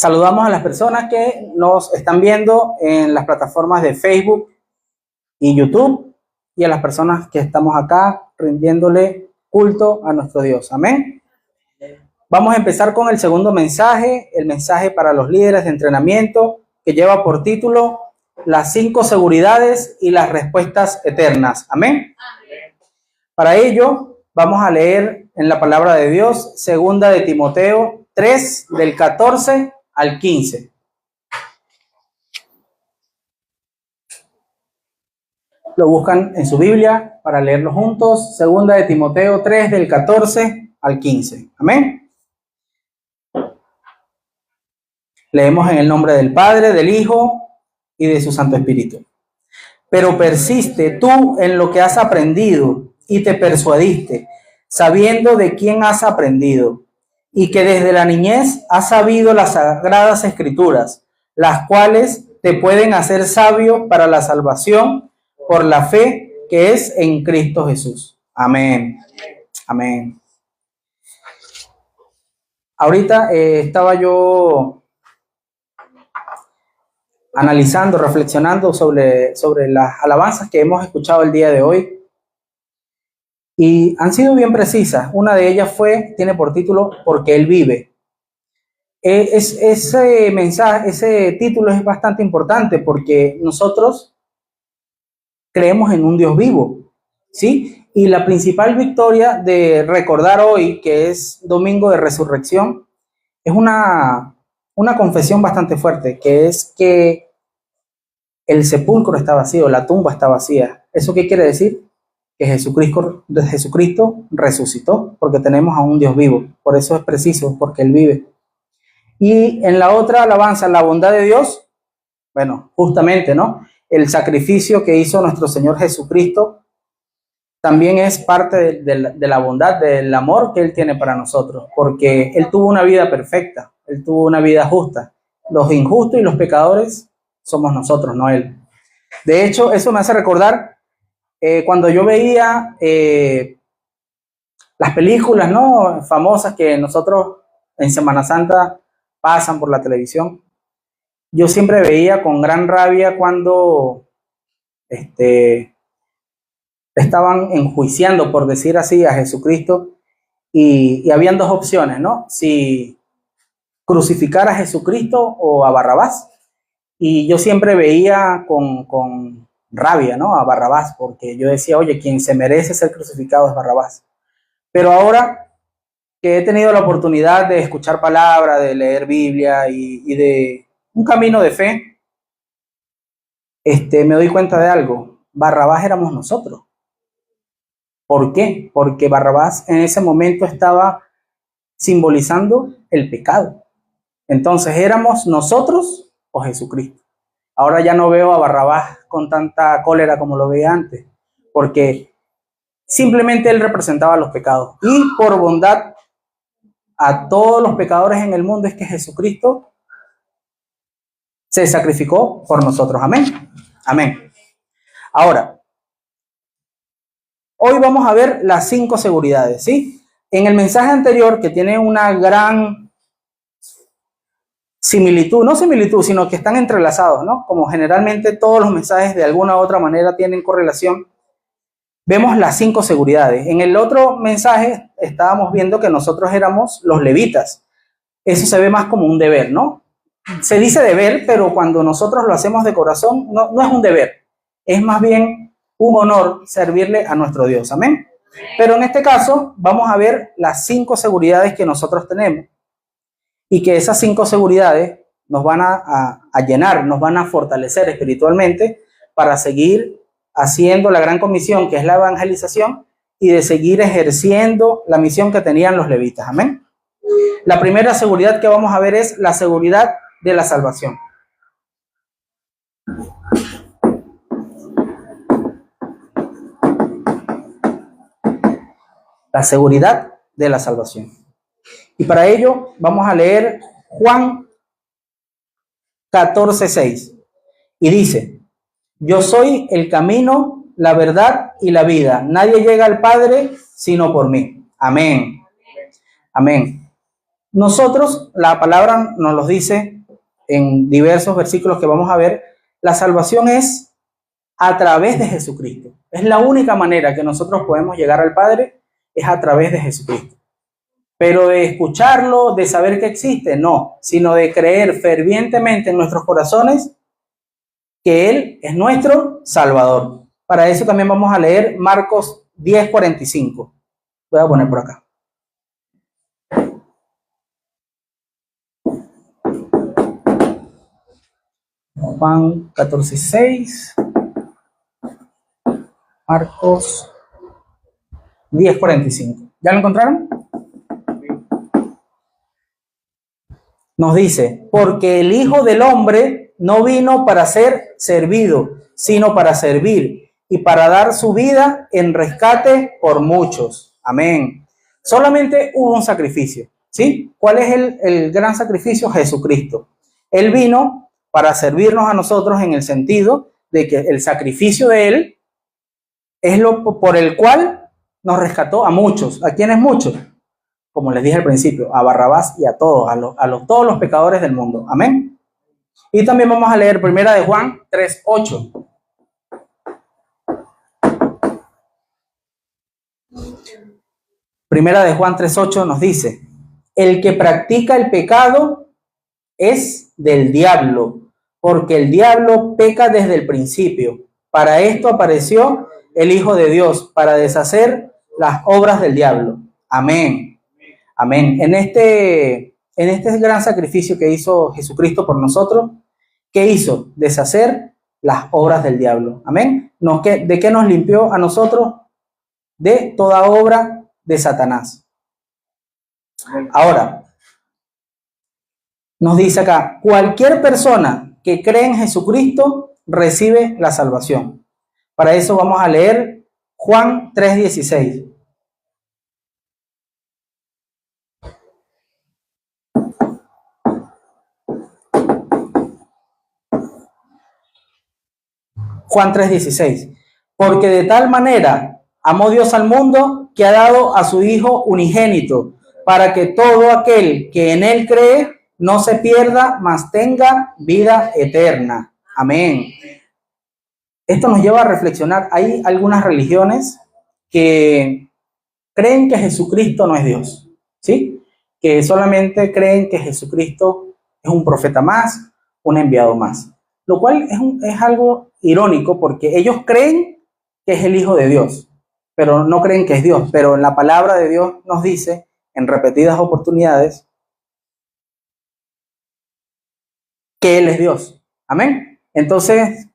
Saludamos a las personas que nos están viendo en las plataformas de Facebook y YouTube y a las personas que estamos acá rindiéndole culto a nuestro Dios. Amén. Vamos a empezar con el segundo mensaje, el mensaje para los líderes de entrenamiento, que lleva por título Las 5 seguridades y las respuestas eternas. Amén. Para ello, vamos a leer en la palabra de Dios, segunda de Timoteo 3, del 14 al 15. Lo buscan en su Biblia para leerlo juntos. Segunda de Timoteo 3, del 14 al 15. Amén. Leemos en el nombre del Padre, del Hijo y de su Santo Espíritu. Pero persiste tú en lo que has aprendido y te persuadiste, sabiendo de quién has aprendido, y que desde la niñez has sabido las sagradas escrituras, las cuales te pueden hacer sabio para la salvación por la fe que es en Cristo Jesús. Amén. Amén. Ahorita estaba yo analizando, reflexionando sobre las alabanzas que hemos escuchado el día de hoy. Y han sido bien precisas. Una de ellas tiene por título Porque Él vive. Ese mensaje, ese título es bastante importante porque nosotros creemos en un Dios vivo, ¿sí? Y la principal victoria de recordar hoy, que es Domingo de Resurrección, es una confesión bastante fuerte, que es que el sepulcro está vacío, la tumba está vacía. ¿Eso qué quiere decir? Que Jesucristo resucitó, porque tenemos a un Dios vivo. Por eso es preciso, porque Él vive. Y en la otra alabanza, la bondad de Dios, bueno, justamente, ¿no? El sacrificio que hizo nuestro Señor Jesucristo también es parte de la bondad, del amor que Él tiene para nosotros, porque Él tuvo una vida perfecta, Él tuvo una vida justa. Los injustos y los pecadores somos nosotros, no Él. De hecho, eso me hace recordar cuando yo veía las películas, ¿no?, famosas que nosotros en Semana Santa pasan por la televisión. Yo siempre veía con gran rabia cuando estaban enjuiciando, por decir así, a Jesucristo y habían dos opciones, ¿no? Si crucificar a Jesucristo o a Barrabás. Y yo siempre veía con rabia, ¿no?, a Barrabás, porque yo decía, oye, quien se merece ser crucificado es Barrabás. Pero ahora que he tenido la oportunidad de escuchar palabra, de leer Biblia y de un camino de fe, me doy cuenta de algo. Barrabás éramos nosotros. ¿Por qué? Porque Barrabás en ese momento estaba simbolizando el pecado. Entonces, ¿éramos nosotros o Jesucristo? Ahora ya no veo a Barrabás con tanta cólera como lo veía antes, porque simplemente él representaba los pecados. Y por bondad a todos los pecadores en el mundo es que Jesucristo se sacrificó por nosotros. Amén. Amén. Ahora, hoy vamos a ver las 5 seguridades, ¿sí? En el mensaje anterior, que tiene una gran similitud, no similitud, sino que están entrelazados, ¿no? Como generalmente todos los mensajes de alguna u otra manera tienen correlación, vemos las 5 seguridades. En el otro mensaje estábamos viendo que nosotros éramos los levitas. Eso se ve más como un deber, ¿no? Se dice deber, pero cuando nosotros lo hacemos de corazón, no es un deber, es más bien un honor servirle a nuestro Dios. Amén. Pero en este caso vamos a ver las 5 seguridades que nosotros tenemos y que esas 5 seguridades nos van a llenar, nos van a fortalecer espiritualmente para seguir haciendo la gran comisión que es la evangelización y de seguir ejerciendo la misión que tenían los levitas. Amén. La primera seguridad que vamos a ver es la seguridad de la salvación. La seguridad de la salvación. Y para ello vamos a leer Juan 14:6. Y dice, yo soy el camino, la verdad y la vida. Nadie llega al Padre sino por mí. Amén. Amén. Nosotros, la palabra nos lo dice en diversos versículos que vamos a ver, la salvación es a través de Jesucristo. Es la única manera que nosotros podemos llegar al Padre, es a través de Jesucristo. Pero de escucharlo, de saber que existe, no, sino de creer fervientemente en nuestros corazones que Él es nuestro Salvador. Para eso también vamos a leer Marcos 10:45. Voy a poner por acá. Juan 14:6. Marcos 10:45. ¿Ya lo encontraron? Nos dice, porque el Hijo del Hombre no vino para ser servido, sino para servir y para dar su vida en rescate por muchos. Amén. Solamente hubo un sacrificio, ¿sí? ¿Cuál es el gran sacrificio? Jesucristo. Él vino para servirnos a nosotros en el sentido de que el sacrificio de Él es lo por el cual nos rescató a muchos. ¿A quiénes muchos? Como les dije al principio, a Barrabás y a todos, todos los pecadores del mundo. Amén. Y también vamos a leer Primera de Juan 3:8. Primera de Juan 3:8 nos dice, el que practica el pecado es del diablo, porque el diablo peca desde el principio. Para esto apareció el Hijo de Dios, para deshacer las obras del diablo. Amén. Amén. En este gran sacrificio que hizo Jesucristo por nosotros, ¿qué hizo? Deshacer las obras del diablo. Amén. ¿De qué nos limpió a nosotros? De toda obra de Satanás. Ahora, nos dice acá, cualquier persona que cree en Jesucristo recibe la salvación. Para eso vamos a leer Juan 3:16. Juan 3:16. Porque de tal manera amó Dios al mundo que ha dado a su Hijo unigénito, para que todo aquel que en Él cree no se pierda, mas tenga vida eterna. Amén. Esto nos lleva a reflexionar. Hay algunas religiones que creen que Jesucristo no es Dios, ¿sí? Que solamente creen que Jesucristo es un profeta más, un enviado más. Lo cual es algo irónico porque ellos creen que es el Hijo de Dios, pero no creen que es Dios. Pero en la palabra de Dios nos dice en repetidas oportunidades que Él es Dios. Amén. Entonces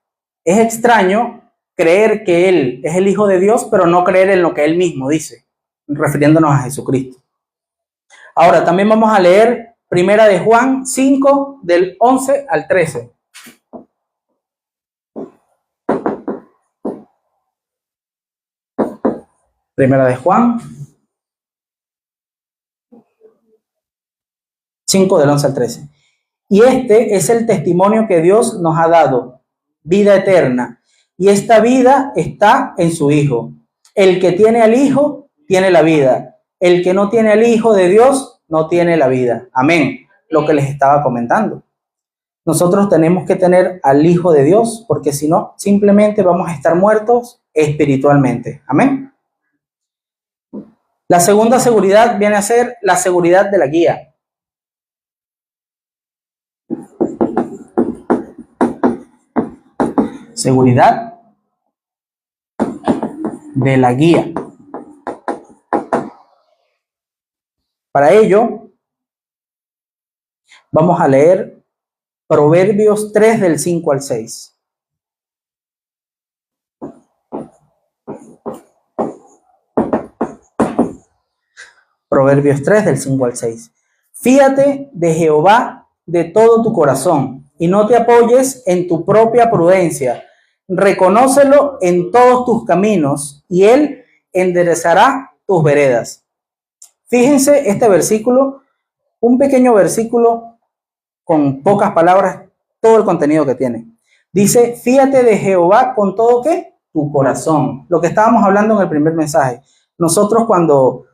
es extraño creer que Él es el Hijo de Dios, pero no creer en lo que Él mismo dice, refiriéndonos a Jesucristo. Ahora también vamos a leer Primera de Juan 5, del 11 al 13. Primera de Juan 5, del 11 al 13. Y este es el testimonio que Dios nos ha dado, vida eterna. Y esta vida está en su Hijo. El que tiene al Hijo, tiene la vida. El que no tiene al Hijo de Dios, no tiene la vida. Amén. Lo que les estaba comentando. Nosotros tenemos que tener al Hijo de Dios, porque si no, simplemente vamos a estar muertos espiritualmente. Amén. La segunda seguridad viene a ser la seguridad de la guía. Seguridad de la guía. Para ello, vamos a leer Proverbios 3 del 5 al 6. Proverbios 3 del 5 al 6. Fíate de Jehová de todo tu corazón y no te apoyes en tu propia prudencia. Reconócelo en todos tus caminos y Él enderezará tus veredas. Fíjense este versículo, un pequeño versículo con pocas palabras, todo el contenido que tiene. Dice, fíate de Jehová con todo ¿qué? Tu corazón. Lo que estábamos hablando en el primer mensaje. Nosotros cuando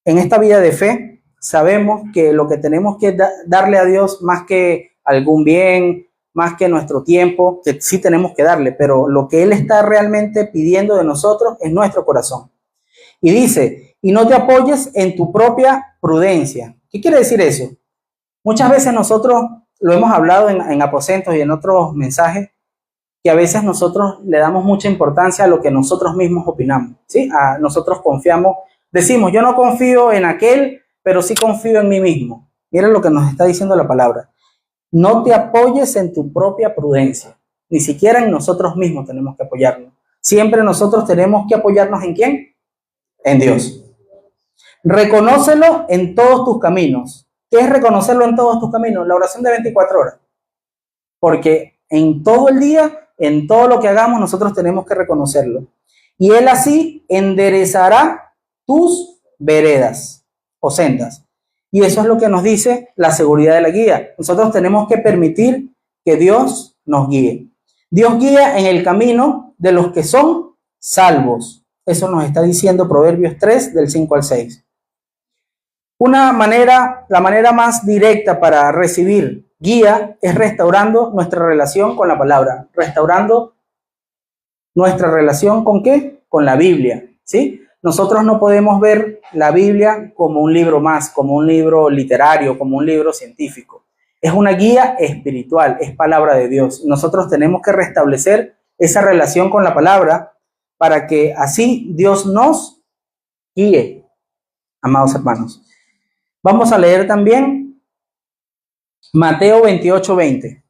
en esta vida de fe sabemos que lo que tenemos que darle a Dios más que algún bien, más que nuestro tiempo, que sí tenemos que darle, pero lo que Él está realmente pidiendo de nosotros es nuestro corazón. Y dice, y no te apoyes en tu propia prudencia. ¿Qué quiere decir eso? Muchas veces nosotros lo hemos hablado en aposentos y en otros mensajes, que a veces nosotros le damos mucha importancia a lo que nosotros mismos opinamos, ¿sí? Nosotros confiamos, decimos, yo no confío en aquel, pero sí confío en mí mismo. Miren lo que nos está diciendo la palabra. No te apoyes en tu propia prudencia. Ni siquiera en nosotros mismos tenemos que apoyarnos. Siempre nosotros tenemos que apoyarnos ¿en quién? En Dios. Reconócelo en todos tus caminos. ¿Qué es reconocerlo en todos tus caminos? La oración de 24 horas. Porque en todo el día, en todo lo que hagamos, nosotros tenemos que reconocerlo. Y Él así enderezará tus veredas o sendas. Y eso es lo que nos dice la seguridad de la guía. Nosotros tenemos que permitir que Dios nos guíe. Dios guía en el camino de los que son salvos. Eso nos está diciendo Proverbios 3, del 5 al 6. La manera más directa para recibir guía es restaurando nuestra relación con la palabra. Restaurando nuestra relación ¿con qué? Con la Biblia, ¿sí? Nosotros no podemos ver la Biblia como un libro más, como un libro literario, como un libro científico. Es una guía espiritual, es palabra de Dios. Nosotros tenemos que restablecer esa relación con la palabra para que así Dios nos guíe, amados hermanos. Vamos a leer también Mateo 28, 20.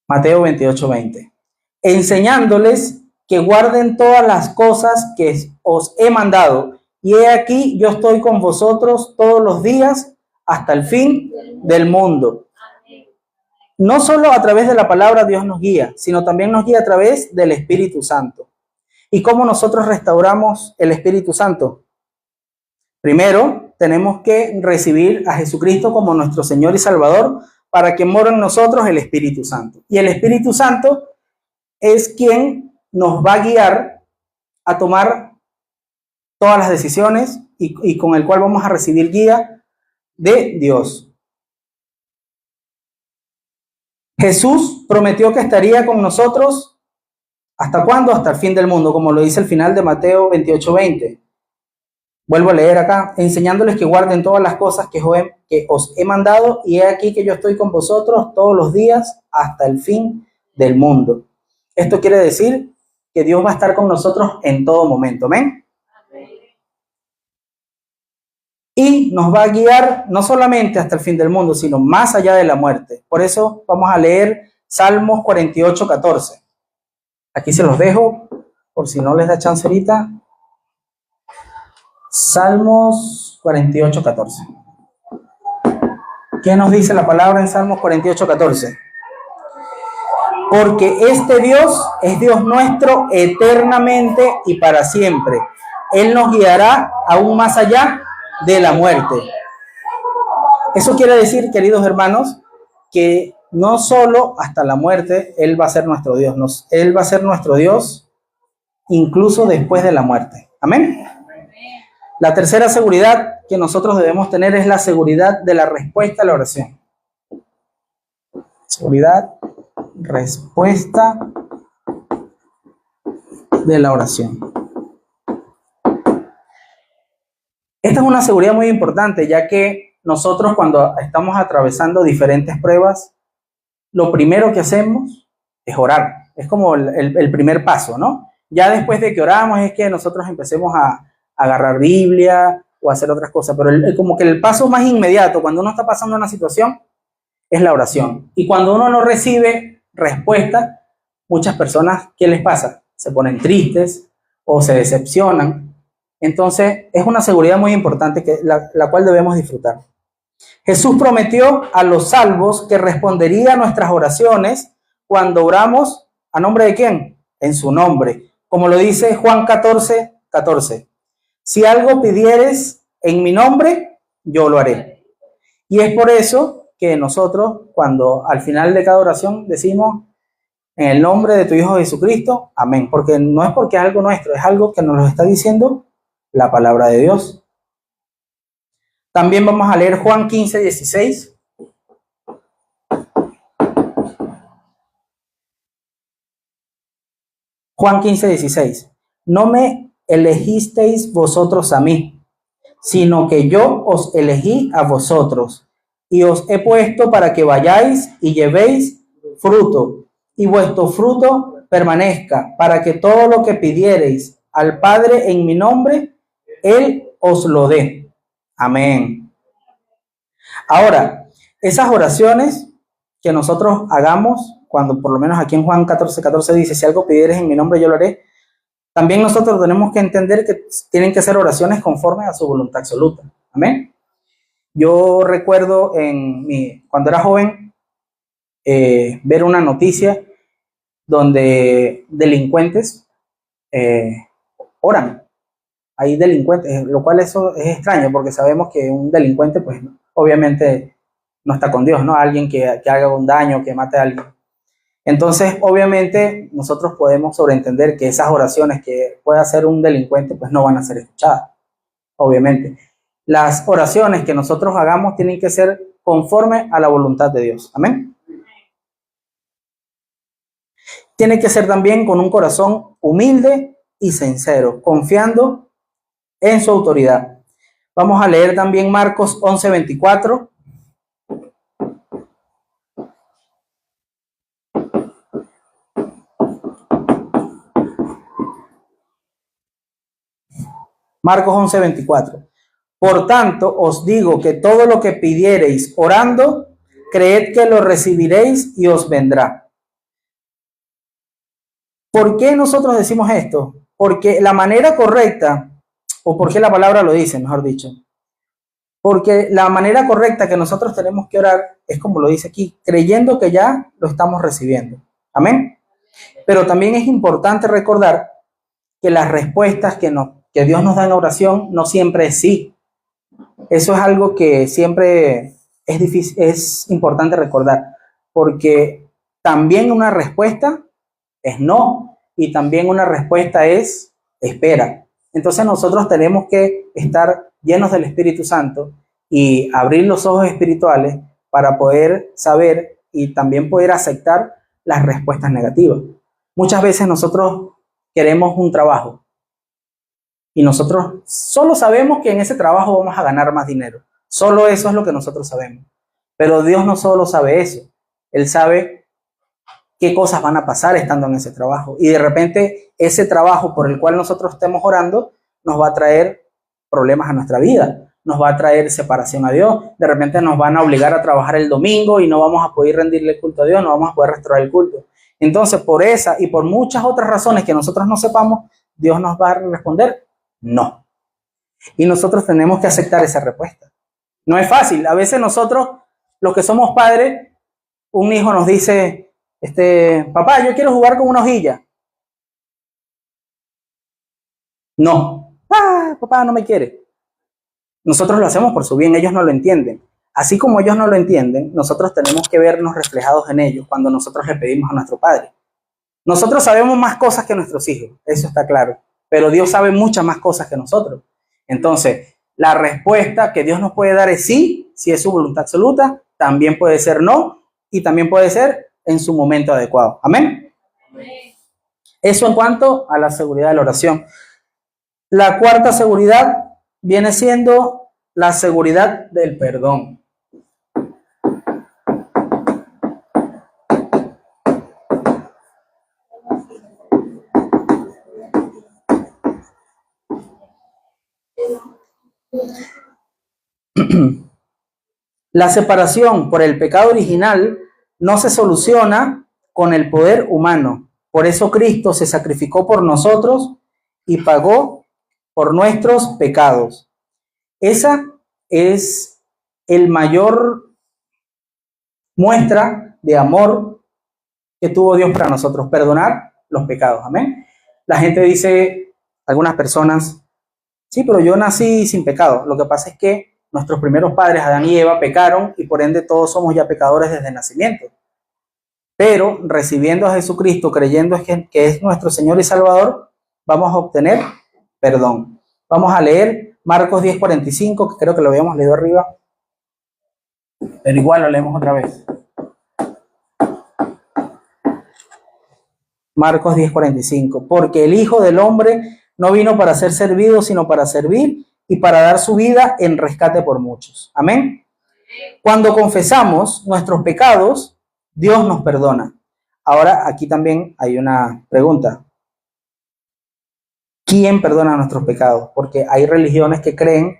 Mateo 28, 20. Enseñándoles que guarden todas las cosas que os he mandado. Y he aquí, yo estoy con vosotros todos los días hasta el fin del mundo. No solo a través de la palabra Dios nos guía, sino también nos guía a través del Espíritu Santo. ¿Y cómo nosotros restauramos el Espíritu Santo? Primero, tenemos que recibir a Jesucristo como nuestro Señor y Salvador para que more en nosotros el Espíritu Santo. Y el Espíritu Santo es quien nos va a guiar a tomar todas las decisiones y con el cual vamos a recibir guía de Dios. Jesús prometió que estaría con nosotros, ¿hasta cuándo? Hasta el fin del mundo, como lo dice el final de Mateo 28, 20. Vuelvo a leer acá, enseñándoles que guarden todas las cosas que os he mandado, y he aquí que yo estoy con vosotros todos los días hasta el fin del mundo. Esto quiere decir que Dios va a estar con nosotros en todo momento, ¿amén? Y nos va a guiar no solamente hasta el fin del mundo, sino más allá de la muerte. Por eso vamos a leer Salmos 48, 14. Aquí se los dejo, por si no les da chance ahorita. Salmos 48, 14. ¿Qué nos dice la palabra en Salmos 48, 14? Porque este Dios es Dios nuestro eternamente y para siempre. Él nos guiará aún más allá de la muerte. Eso quiere decir, queridos hermanos, que no solo hasta la muerte Él va a ser nuestro Dios, Él va a ser nuestro Dios incluso después de la muerte. Amén. La tercera seguridad que nosotros debemos tener es la seguridad de la respuesta a la oración. Seguridad, respuesta de la oración. Esta es una seguridad muy importante, ya que nosotros cuando estamos atravesando diferentes pruebas, lo primero que hacemos es orar. Es como el primer paso, ¿no? Ya después de que oramos es que nosotros empecemos a agarrar Biblia o hacer otras cosas, pero como que el paso más inmediato cuando uno está pasando una situación es la oración. Y cuando uno no recibe respuesta, muchas personas, ¿qué les pasa? Se ponen tristes o se decepcionan. Entonces, es una seguridad muy importante que la cual debemos disfrutar. Jesús prometió a los salvos que respondería a nuestras oraciones cuando oramos, ¿a nombre de quién? En su nombre. Como lo dice Juan 14, 14. Si algo pidieres en mi nombre, yo lo haré. Y es por eso que nosotros, cuando al final de cada oración decimos, En el nombre de tu Hijo Jesucristo, amén. Porque no es porque es algo nuestro, es algo que nos lo está diciendo la palabra de Dios. También vamos a leer Juan 15, 16. Juan 15, 16. No me elegisteis vosotros a mí, sino que yo os elegí a vosotros, y os he puesto para que vayáis y llevéis fruto, y vuestro fruto permanezca, para que todo lo que pidiereis al Padre en mi nombre, Él os lo dé. Amén. Ahora, esas oraciones que nosotros hagamos, cuando por lo menos aquí en Juan 14, 14 dice, si algo pidieres en mi nombre, yo lo haré, también nosotros tenemos que entender que tienen que ser oraciones conforme a su voluntad absoluta. Amén. Yo recuerdo cuando era joven ver una noticia donde delincuentes oran. Hay delincuentes, lo cual eso es extraño porque sabemos que un delincuente pues obviamente no está con Dios, ¿no? Alguien que haga un daño, que mate a alguien. Entonces, obviamente, nosotros podemos sobreentender que esas oraciones que puede hacer un delincuente, pues no van a ser escuchadas, obviamente. Las oraciones que nosotros hagamos tienen que ser conforme a la voluntad de Dios. Amén. Tiene que ser también con un corazón humilde y sincero, confiando en su autoridad. Vamos a leer también Marcos 11, 24. Marcos 11, 24. Por tanto, os digo que todo lo que pidiereis orando, creed que lo recibiréis y os vendrá. ¿Por qué nosotros decimos esto? Porque la manera correcta, o porque la palabra lo dice, mejor dicho, porque la manera correcta que nosotros tenemos que orar es como lo dice aquí, creyendo que ya lo estamos recibiendo. Amén. Pero también es importante recordar que las respuestas que Dios nos da en oración no siempre es sí. Eso es algo que siempre es difícil, es importante recordar, porque también una respuesta es no, y también una respuesta es espera. Entonces nosotros tenemos que estar llenos del Espíritu Santo y abrir los ojos espirituales para poder saber y también poder aceptar las respuestas negativas. Muchas veces nosotros queremos un trabajo y nosotros solo sabemos que en ese trabajo vamos a ganar más dinero. Solo eso es lo que nosotros sabemos. Pero Dios no solo sabe eso. Él sabe qué cosas van a pasar estando en ese trabajo. Y de repente ese trabajo por el cual nosotros estemos orando nos va a traer problemas a nuestra vida. Nos va a traer separación a Dios. De repente nos van a obligar a trabajar el domingo y no vamos a poder rendirle culto a Dios, no vamos a poder restaurar el culto. Entonces, por esa y por muchas otras razones que nosotros no sepamos, Dios nos va a responder no. Y nosotros tenemos que aceptar esa respuesta. No es fácil. A veces nosotros, los que somos padres, un hijo nos dice, papá, yo quiero jugar con una hojilla. No. Papá no me quiere. Nosotros lo hacemos por su bien, ellos no lo entienden. Así como ellos no lo entienden, nosotros tenemos que vernos reflejados en ellos cuando nosotros le pedimos a nuestro Padre. Nosotros sabemos más cosas que nuestros hijos, eso está claro, pero Dios sabe muchas más cosas que nosotros. Entonces, la respuesta que Dios nos puede dar es sí, si es su voluntad absoluta, también puede ser no, y también puede ser en su momento adecuado. ¿Amén? Amén. Eso en cuanto a la seguridad de la oración. La cuarta seguridad viene siendo la seguridad del perdón. La separación por el pecado original no se soluciona con el poder humano. Por eso Cristo se sacrificó por nosotros y pagó por nuestros pecados. Esa es el mayor muestra de amor que tuvo Dios para nosotros, perdonar los pecados. Amén. La gente dice, algunas personas, sí, pero yo nací sin pecado. Lo que pasa es que nuestros primeros padres, Adán y Eva, pecaron y por ende todos somos ya pecadores desde el nacimiento. pero recibiendo a Jesucristo, creyendo que es nuestro Señor y Salvador, vamos a obtener perdón. Vamos a leer Marcos 10:45, que creo que lo habíamos leído arriba, pero igual lo leemos otra vez. Marcos 10:45, porque el Hijo del Hombre no vino para ser servido, sino para servir y para dar su vida en rescate por muchos. Amén. Cuando confesamos nuestros pecados, Dios nos perdona. Ahora, aquí también hay una pregunta. ¿Quién perdona nuestros pecados? Porque hay religiones que creen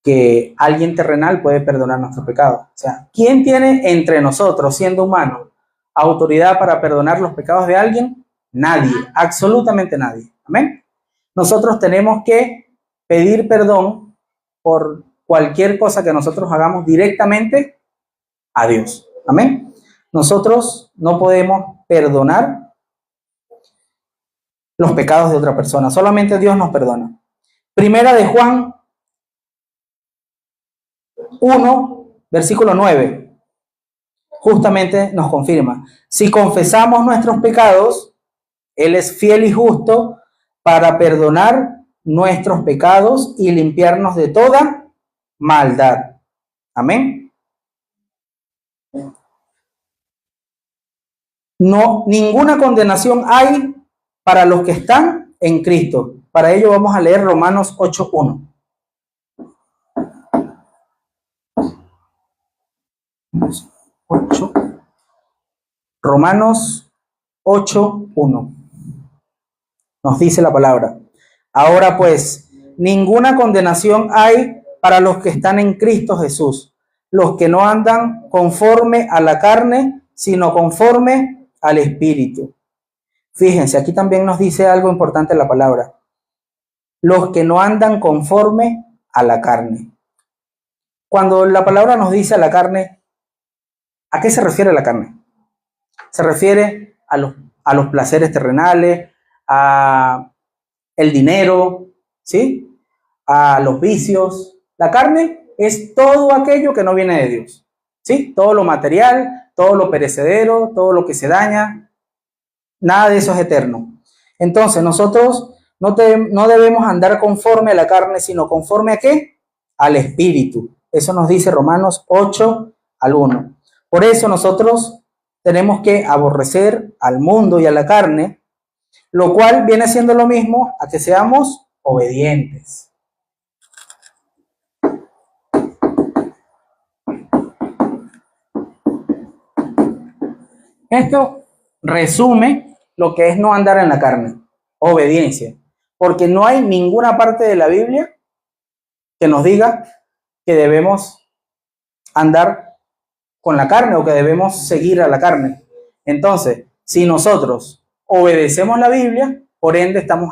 que alguien terrenal puede perdonar nuestros pecados. O sea, ¿quién tiene entre nosotros, siendo humanos, autoridad para perdonar los pecados de alguien? Nadie, absolutamente nadie. Amén. Nosotros tenemos que pedir perdón por cualquier cosa que nosotros hagamos directamente a Dios. Amén. Nosotros no podemos perdonar los pecados de otra persona, solamente Dios nos perdona. Primera de Juan 1, versículo 9, justamente nos confirma: si confesamos nuestros pecados, Él es fiel y justo para perdonar nuestros pecados y limpiarnos de toda maldad. Amén. No, ninguna condenación hay para los que están en Cristo. Para ello vamos a leer Romanos 8:1. Romanos 8:1. Nos dice la palabra: ahora pues, ninguna condenación hay para los que están en Cristo Jesús, los que no andan conforme a la carne, sino conforme al Espíritu. Fíjense, aquí también nos dice algo importante la palabra: los que no andan conforme a la carne. Cuando la palabra nos dice a la carne, ¿a qué se refiere la carne? Se refiere a los placeres terrenales, a el dinero, ¿sí? A los vicios. La carne es todo aquello que no viene de Dios, ¿sí? Todo lo material, todo lo perecedero, todo lo que se daña. Nada de eso es eterno. Entonces nosotros no debemos andar conforme a la carne, sino conforme a ¿qué? Al Espíritu. Eso nos dice Romanos 8:1. Por eso nosotros tenemos que aborrecer al mundo y a la carne, lo cual viene siendo lo mismo a que seamos obedientes. Esto resume lo que es no andar en la carne, obediencia, porque no hay ninguna parte de la Biblia que nos diga que debemos andar con la carne o que debemos seguir a la carne. Entonces, si nosotros obedecemos la Biblia, por ende estamos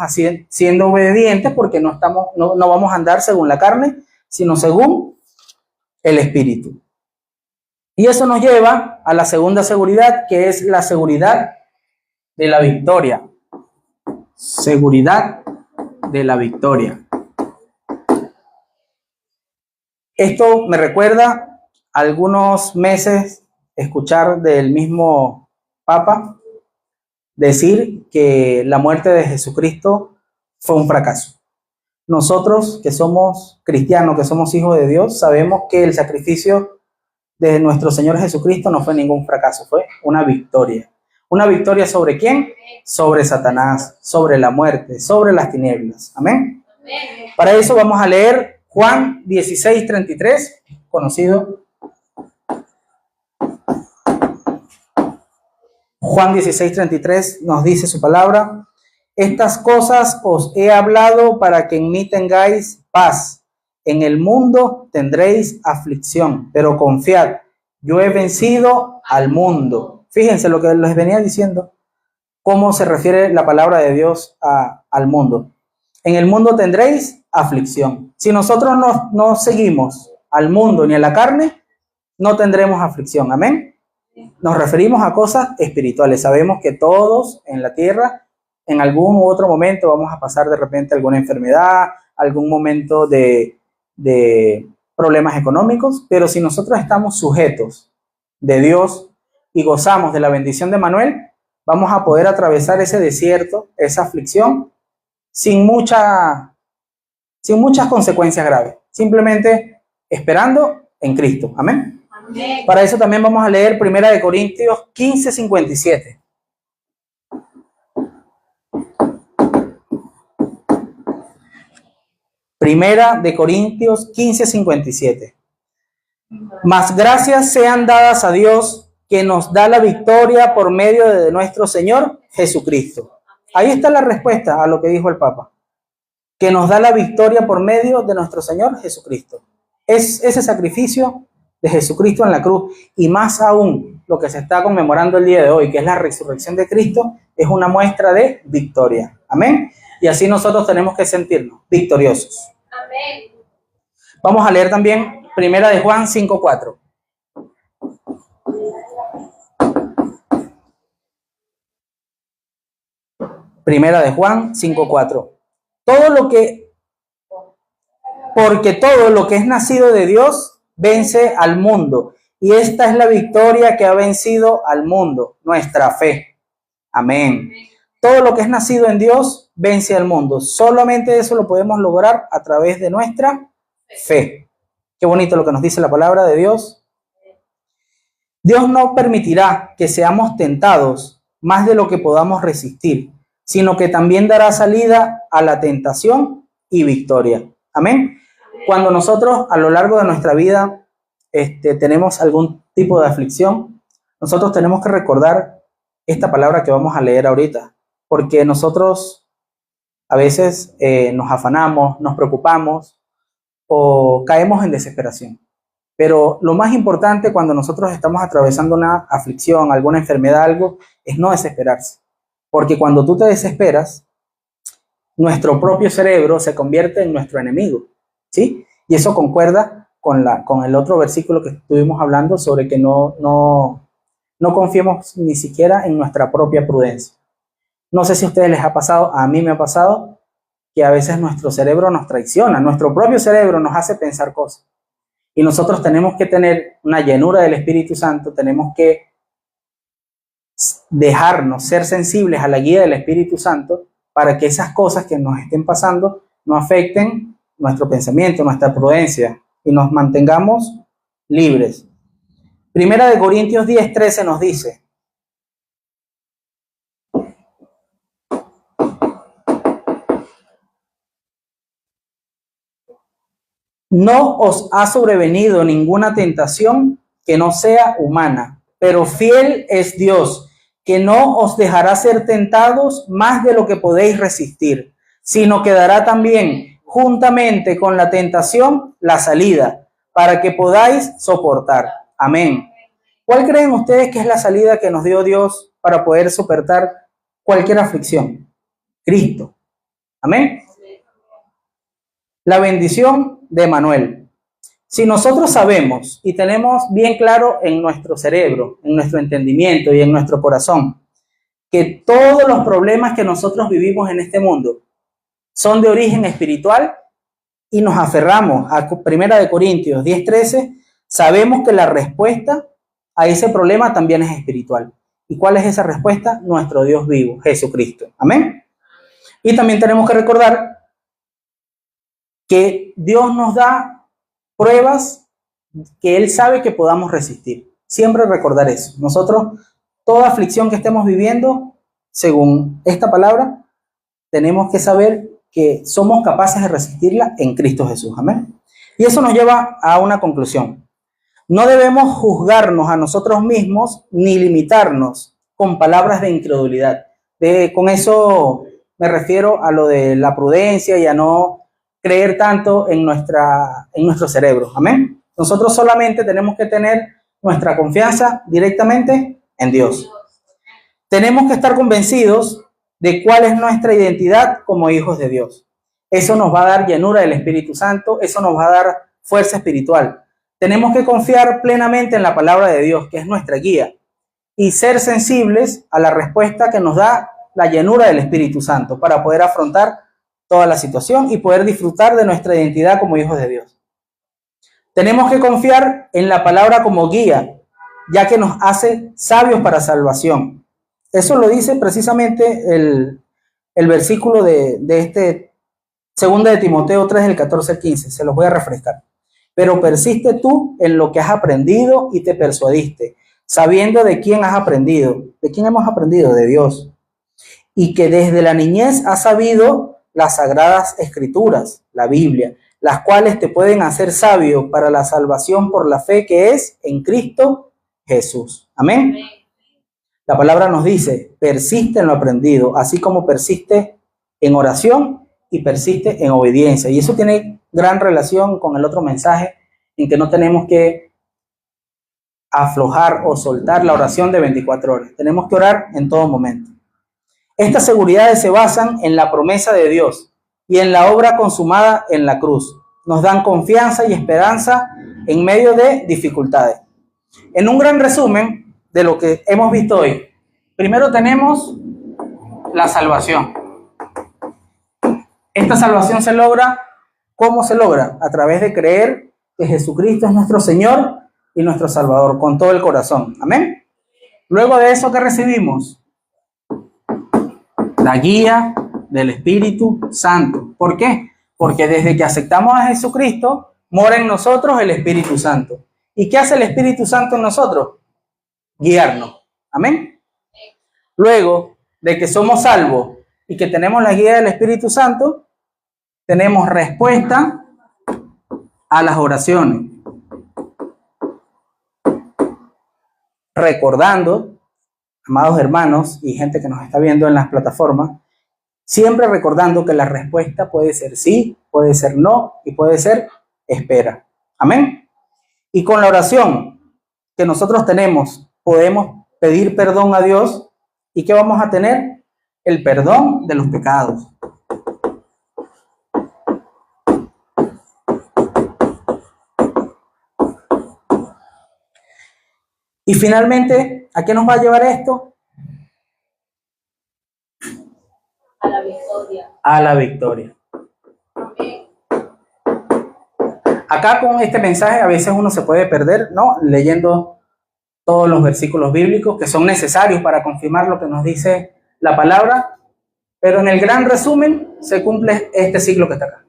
siendo obedientes, porque no vamos a andar según la carne, sino según el Espíritu. Y eso nos lleva a la segunda seguridad, que es la seguridad de la victoria. Seguridad de la victoria. Esto me recuerda algunos meses escuchar del mismo Papa decir que la muerte de Jesucristo fue un fracaso. Nosotros que somos cristianos, que somos hijos de Dios, sabemos que el sacrificio de nuestro Señor Jesucristo no fue ningún fracaso, fue una victoria. ¿Una victoria sobre quién? Sobre Satanás, sobre la muerte, sobre las tinieblas. Amén. Para eso vamos a leer Juan 16:33, conocido. Juan 16:33 nos dice su palabra: estas cosas os he hablado para que en mí tengáis paz. En el mundo tendréis aflicción, pero confiad, yo he vencido al mundo. Fíjense lo que les venía diciendo, cómo se refiere la palabra de Dios al mundo. En el mundo tendréis aflicción. Si nosotros no seguimos al mundo ni a la carne, no tendremos aflicción. Amén. Nos referimos a cosas espirituales. Sabemos que todos en la tierra, en algún u otro momento, vamos a pasar de repente alguna enfermedad, algún momento de problemas económicos, pero si nosotros estamos sujetos de Dios, y gozamos de la bendición de Manuel, vamos a poder atravesar ese desierto, esa aflicción, sin muchas consecuencias graves, simplemente esperando en Cristo. Amén. Amén. Para eso también vamos a leer 1 Corintios 15:57. Primera de Corintios 15:57. Mas gracias sean dadas a Dios, que nos da la victoria por medio de nuestro Señor Jesucristo. Ahí está la respuesta a lo que dijo el Papa. Que nos da la victoria por medio de nuestro Señor Jesucristo. Es ese sacrificio de Jesucristo en la cruz, y más aún lo que se está conmemorando el día de hoy, que es la resurrección de Cristo, es una muestra de victoria. Amén. Y así nosotros tenemos que sentirnos victoriosos. Amén. Vamos a leer también 1 de Juan 5:4. Primera de Juan 5:4. Porque todo lo que es nacido de Dios vence al mundo. Y esta es la victoria que ha vencido al mundo, nuestra fe. Amén. Todo lo que es nacido en Dios vence al mundo. Solamente eso lo podemos lograr a través de nuestra fe. Qué bonito lo que nos dice la palabra de Dios. Dios no permitirá que seamos tentados más de lo que podamos resistir, sino que también dará salida a la tentación y victoria. Amén. Cuando nosotros a lo largo de nuestra vida tenemos algún tipo de aflicción, nosotros tenemos que recordar esta palabra que vamos a leer ahorita, porque nosotros a veces nos afanamos, nos preocupamos o caemos en desesperación. Pero lo más importante cuando nosotros estamos atravesando una aflicción, alguna enfermedad, algo, es no desesperarse. Porque cuando tú te desesperas, nuestro propio cerebro se convierte en nuestro enemigo, ¿sí? Y eso concuerda con el otro versículo que estuvimos hablando sobre que no confiemos ni siquiera en nuestra propia prudencia. No sé si a ustedes les ha pasado, a mí me ha pasado, que a veces nuestro cerebro nos traiciona, nuestro propio cerebro nos hace pensar cosas. Y nosotros tenemos que tener una llenura del Espíritu Santo, tenemos que dejarnos ser sensibles a la guía del Espíritu Santo para que esas cosas que nos estén pasando no afecten nuestro pensamiento, nuestra prudencia y nos mantengamos libres. Primera de Corintios 10:13 nos dice: no os ha sobrevenido ninguna tentación que no sea humana, pero fiel es Dios, que no os dejará ser tentados más de lo que podéis resistir, sino que dará también juntamente con la tentación la salida, para que podáis soportar. Amén. ¿Cuál creen ustedes que es la salida que nos dio Dios para poder soportar cualquier aflicción? Cristo. Amén. La bendición de Manuel. Si nosotros sabemos y tenemos bien claro en nuestro cerebro, en nuestro entendimiento y en nuestro corazón, que todos los problemas que nosotros vivimos en este mundo son de origen espiritual y nos aferramos a 1 Corintios 10:13, sabemos que la respuesta a ese problema también es espiritual. ¿Y cuál es esa respuesta? Nuestro Dios vivo, Jesucristo. Amén. Y también tenemos que recordar que Dios nos da pruebas que Él sabe que podamos resistir. Siempre recordar eso. Nosotros, toda aflicción que estemos viviendo, según esta palabra, tenemos que saber que somos capaces de resistirla en Cristo Jesús. Amén. Y eso nos lleva a una conclusión. No debemos juzgarnos a nosotros mismos ni limitarnos con palabras de incredulidad. Con eso me refiero a lo de la prudencia y a no creer tanto en nuestro cerebro. Amén. Nosotros solamente tenemos que tener nuestra confianza directamente en Dios. Tenemos que estar convencidos de cuál es nuestra identidad como hijos de Dios. Eso nos va a dar llenura del Espíritu Santo, eso nos va a dar fuerza espiritual. Tenemos que confiar plenamente en la palabra de Dios, que es nuestra guía, y ser sensibles a la respuesta que nos da la llenura del Espíritu Santo para poder afrontar toda la situación y poder disfrutar de nuestra identidad como hijos de Dios. Tenemos que confiar en la palabra como guía ya que nos hace sabios para salvación. Eso lo dice precisamente el versículo de este 2 de Timoteo 3, del 14 al 15. Se los voy a refrescar. Pero persiste tú en lo que has aprendido y te persuadiste, sabiendo de quién has aprendido. ¿De quién hemos aprendido? De Dios. Y que desde la niñez has sabido las sagradas escrituras, la Biblia, las cuales te pueden hacer sabio para la salvación por la fe que es en Cristo Jesús. Amén. La palabra nos dice, persiste en lo aprendido, así como persiste en oración y persiste en obediencia. Y eso tiene gran relación con el otro mensaje, en que no tenemos que aflojar o soltar la oración de 24 horas. Tenemos que orar en todo momento. Estas seguridades se basan en la promesa de Dios y en la obra consumada en la cruz. Nos dan confianza y esperanza en medio de dificultades. En un gran resumen de lo que hemos visto hoy, primero tenemos la salvación. Esta salvación se logra, ¿cómo se logra? A través de creer que Jesucristo es nuestro Señor y nuestro Salvador, con todo el corazón. Amén. Luego de eso, ¿qué recibimos? La guía del Espíritu Santo. ¿Por qué? Porque desde que aceptamos a Jesucristo, mora en nosotros el Espíritu Santo. ¿Y qué hace el Espíritu Santo en nosotros? Guiarnos. Amén. Luego de que somos salvos y que tenemos la guía del Espíritu Santo, tenemos respuesta a las oraciones. Recordando, amados hermanos y gente que nos está viendo en las plataformas, siempre recordando que la respuesta puede ser sí, puede ser no y puede ser espera. Amén. Y con la oración que nosotros tenemos, podemos pedir perdón a Dios. ¿Y qué vamos a tener? El perdón de los pecados. Y finalmente, ¿a qué nos va a llevar esto? A la victoria. A la victoria. Amén. Acá con este mensaje a veces uno se puede perder, ¿no? Leyendo todos los versículos bíblicos que son necesarios para confirmar lo que nos dice la palabra, pero en el gran resumen se cumple este ciclo que está acá.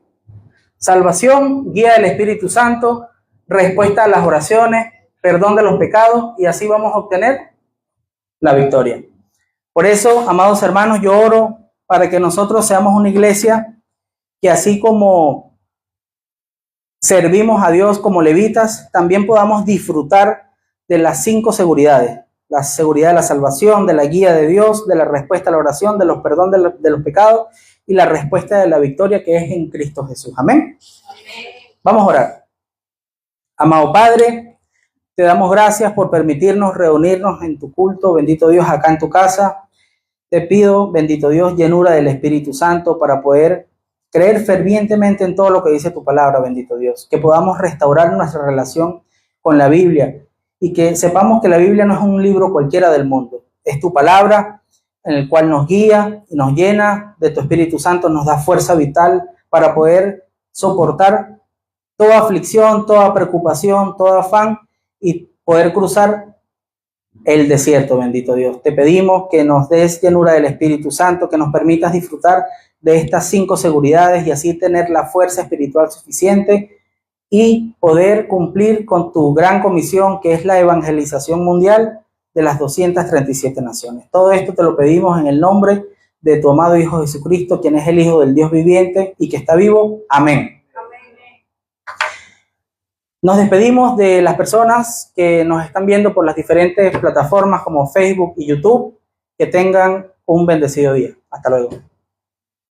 Salvación, guía del Espíritu Santo, respuesta a las oraciones, perdón de los pecados, y así vamos a obtener la victoria. Por eso, amados hermanos, yo oro para que nosotros seamos una iglesia que, así como servimos a Dios como levitas, también podamos disfrutar de las 5 seguridades: la seguridad de la salvación, de la guía de Dios, de la respuesta a la oración, de los perdón de los pecados y la respuesta de la victoria que es en Cristo Jesús. Amén. Vamos a orar. Amado Padre, te damos gracias por permitirnos reunirnos en tu culto, bendito Dios, acá en tu casa. Te pido, bendito Dios, llenura del Espíritu Santo para poder creer fervientemente en todo lo que dice tu palabra, bendito Dios. Que podamos restaurar nuestra relación con la Biblia y que sepamos que la Biblia no es un libro cualquiera del mundo. Es tu palabra en el cual nos guía y nos llena de tu Espíritu Santo, nos da fuerza vital para poder soportar toda aflicción, toda preocupación, todo afán y poder cruzar el desierto, bendito Dios. Te pedimos que nos des llenura del Espíritu Santo, que nos permitas disfrutar de estas 5 seguridades y así tener la fuerza espiritual suficiente y poder cumplir con tu gran comisión, que es la evangelización mundial de las 237 naciones. Todo esto te lo pedimos en el nombre de tu amado Hijo Jesucristo, quien es el Hijo del Dios viviente y que está vivo. Amén. Nos despedimos de las personas que nos están viendo por las diferentes plataformas como Facebook y YouTube. Que tengan un bendecido día. Hasta luego.